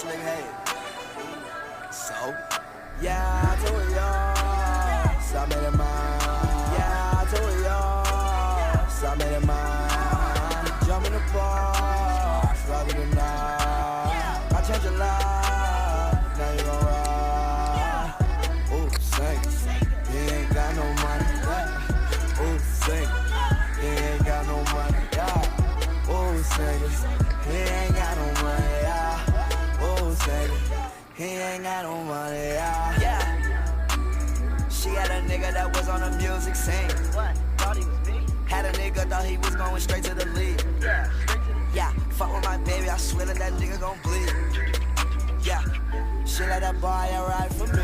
slick head. So, yeah, I told y'all, so I made it mine. Yeah, I told y'all, so I made it mine. Jump in the bar, rather than not. I changed your life, now you gon' ride. Ooh, sing, he ain't got no money. Yeah. Ooh, sing, he ain't got no money. Yeah. Ooh, sing, he ain't got no money. Yeah. Ooh, sing, he ain't got no money. Yeah. She had a nigga that was on the music scene. What? Thought he was me? Had a nigga thought he was going straight to the league. Yeah, straight to the Yeah, fuck with my baby, I swear that that nigga gon' bleed. Yeah, shit like that boy, yeah, ride for me.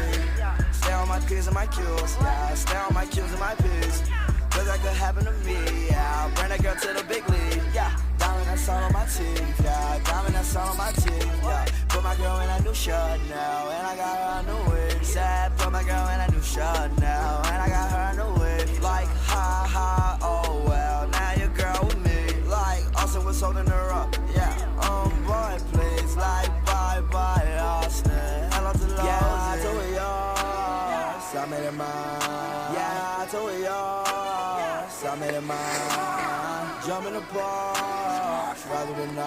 Stay on my P's and my Q's, yeah. Stay on my Q's and my P's. Cause that could happen to me, yeah. Bring that girl to the big league, yeah. Diamond, that's all on my teeth, yeah. Diamond, that's all on my teeth, yeah. Put my girl in a new shirt now, and I got her a new wig. Said, put my girl in a new shirt now, and I got her a new wig. Like, ha, ha, oh well, now your girl with me. Like, Austin was holding her up, yeah. Boy, please, like, bye, bye, Austin. Hello to Lord. Yeah, I told y'all, so I made it mine. Yeah, I told y'all, so I made it mine. Jump in the bar, rather than not.